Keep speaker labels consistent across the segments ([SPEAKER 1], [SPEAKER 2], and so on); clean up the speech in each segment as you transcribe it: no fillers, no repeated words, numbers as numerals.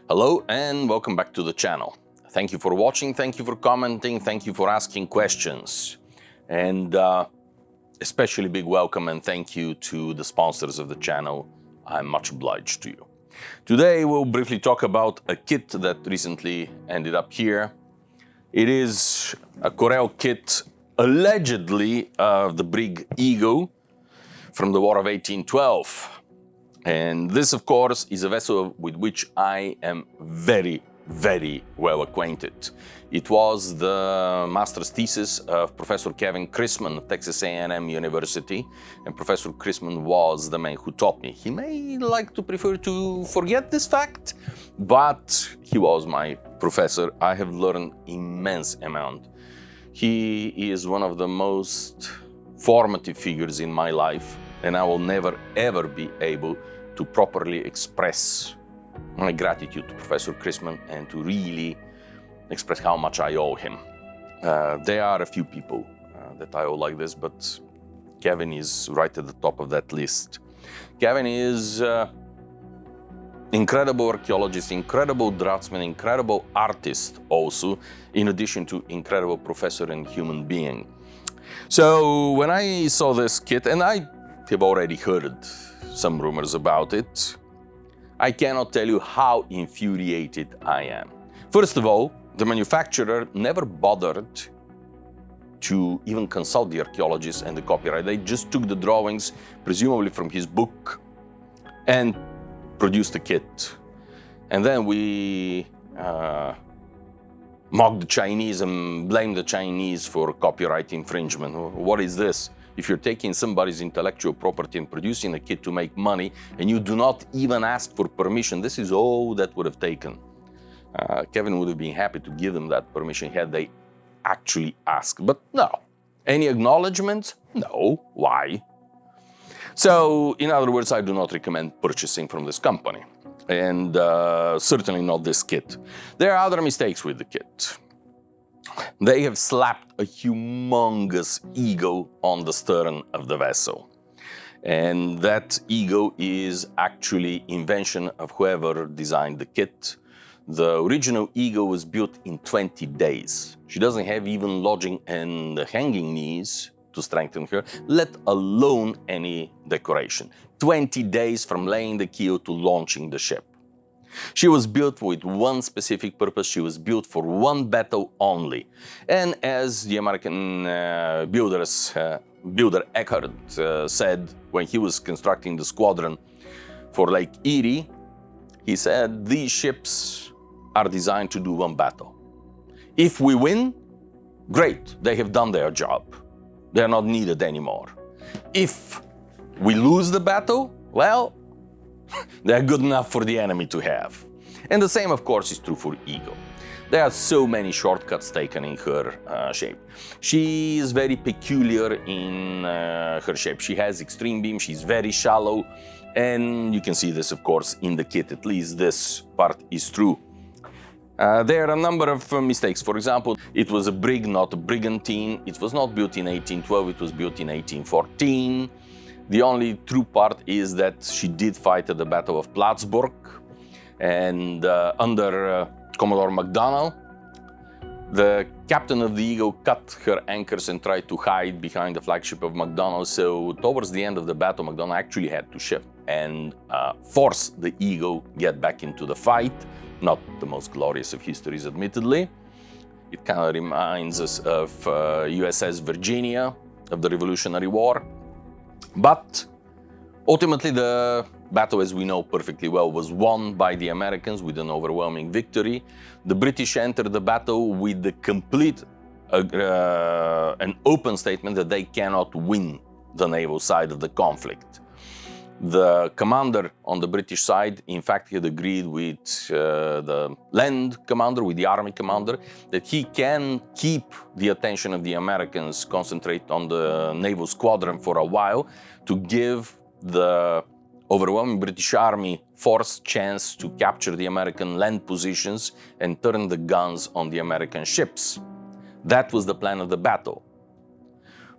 [SPEAKER 1] Hello and welcome back to the channel. Thank you for watching, thank you for commenting, thank you for asking questions. And especially big welcome and thank you to the sponsors of the channel. I'm much obliged to you. Today we'll briefly talk about a kit that recently ended up here. It is a Corel kit, allegedly of the Brig from the War of 1812. And this, of course, is a vessel with which I am very, very well acquainted. It was the master's thesis of Professor Kevin Chrisman at Texas A&M University, and Professor Chrisman was the man who taught me. He may like to prefer to forget this fact, but he was my professor. I have learned immense amount. He is one of the most formative figures in my life, and I will never, ever be able to properly express my gratitude to Professor Chrisman and to really express how much I owe him. There are a few people that I owe like this, but Kevin is right at the top of that list. Kevin is incredible archaeologist, incredible draftsman, incredible artist also, in addition to incredible professor and human being. So when I saw this kit, and I have already heard some rumors about it, I cannot tell you how infuriated I am. First of all, the manufacturer never bothered to even consult the archaeologist and the copyright. They just took the drawings, presumably from his book, and produced the kit. And then we mock the Chinese and blame the Chinese for copyright infringement. What is this? If you're taking somebody's intellectual property and producing a kit to make money, and you do not even ask for permission, this is all that would have taken. Kevin would have been happy to give them that permission had they actually asked, but no. Any acknowledgement? No. Why? So, in other words, I do not recommend purchasing from this company, and certainly not this kit. There are other mistakes with the kit. They have slapped a humongous ego on the stern of the vessel. And that ego is actually invention of whoever designed the kit. The original ego was built in 20 days. She doesn't have even lodging and hanging knees to strengthen her, let alone any decoration. 20 days from laying the keel to launching the ship. She was built with one specific purpose. She was built for one battle only. And as the American builder Eckhart said when he was constructing the squadron for Lake Erie, he said, these ships are designed to do one battle. If we win, great, they have done their job. They are not needed anymore. If we lose the battle, well, they're good enough for the enemy to have. And the same, of course, is true for ego. There are so many shortcuts taken in her shape. She is very peculiar in her shape. She has extreme beam, she's very shallow, and you can see this, of course, in the kit. At least this part is true. There are a number of mistakes. For example, it was a Brig, not a Brigantine. It was not built in 1812, it was built in 1814. The only true part is that she did fight at the Battle of Plattsburgh, and under Commodore McDonnell, the captain of the Eagle cut her anchors and tried to hide behind the flagship of McDonnell. So towards the end of the battle, McDonnell actually had to shift and force the Eagle get back into the fight. Not the most glorious of histories, admittedly. It kind of reminds us of USS Virginia of the Revolutionary War. But ultimately, the battle, as we know perfectly well, was won by the Americans with an overwhelming victory. The British entered the battle with the complete an open statement that they cannot win the naval side of the conflict. The commander on the British side, in fact, had agreed with the land commander, with the army commander, that he can keep the attention of the Americans, concentrate on the naval squadron for a while, to give the overwhelming British Army force chance to capture the American land positions and turn the guns on the American ships. That was the plan of the battle.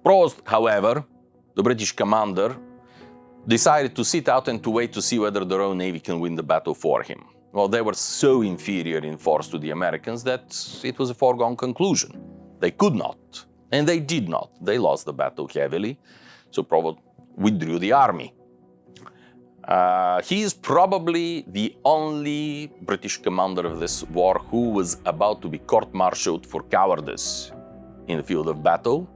[SPEAKER 1] Prost, however, the British commander, decided to sit out and to wait to see whether the Royal Navy can win the battle for him. well, they were so inferior in force to the Americans that it was a foregone conclusion. They could not, and they did not. They lost the battle heavily, so probably withdrew the army. He is probably the only British commander of this war who was about to be court-martialed for cowardice in the field of battle.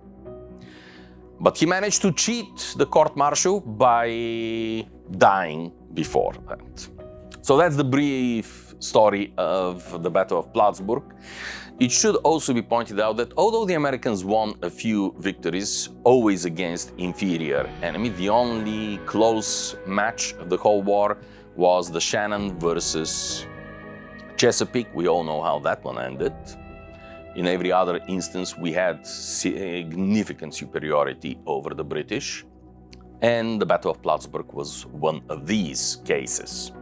[SPEAKER 1] But he managed to cheat the court-martial by dying before that. So that's the brief story of the Battle of Plattsburgh. It should also be pointed out that although the Americans won a few victories, always against inferior enemy, the only close match of the whole war was the Shannon versus Chesapeake. We all know how that one ended. In every other instance, we had significant superiority over the British, and the Battle of Plattsburgh was one of these cases.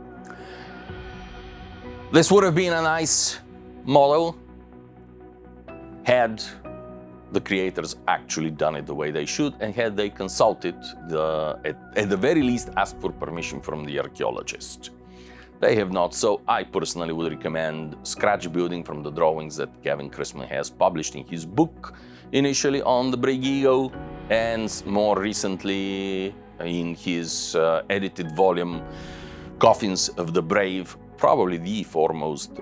[SPEAKER 1] This would have been a nice model had the creators actually done it the way they should, and had they consulted, at the very least, asked for permission from the archaeologist. They have not, so I personally would recommend scratch building from the drawings that Gavin Chrisman has published in his book, initially on the Brig Eagle, and more recently in his edited volume, Coffins of the Brave, probably the foremost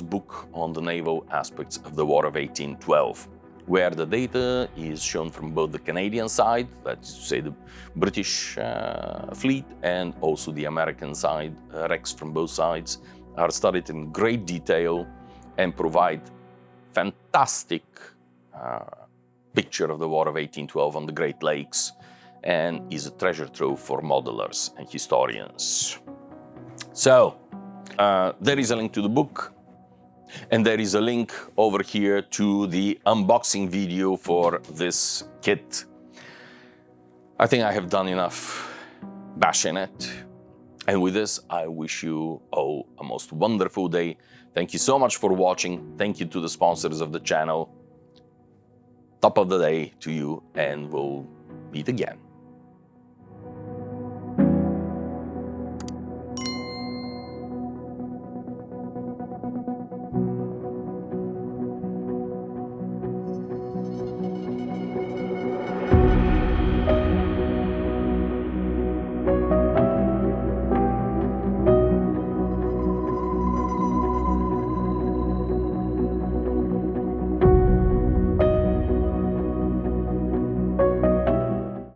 [SPEAKER 1] book on the naval aspects of the War of 1812, where the data is shown from both the Canadian side, that's to say the British fleet, and also the American side. Wrecks from both sides are studied in great detail and provide fantastic picture of the War of 1812 on the Great Lakes, and is a treasure trove for modelers and historians. So, there is a link to the book, and there is a link over here to the unboxing video for this kit. I think I have done enough bashing it. And with this, I wish you all a most wonderful day. Thank you so much for watching. Thank you to the sponsors of the channel. Top of the day to you, and we'll meet again.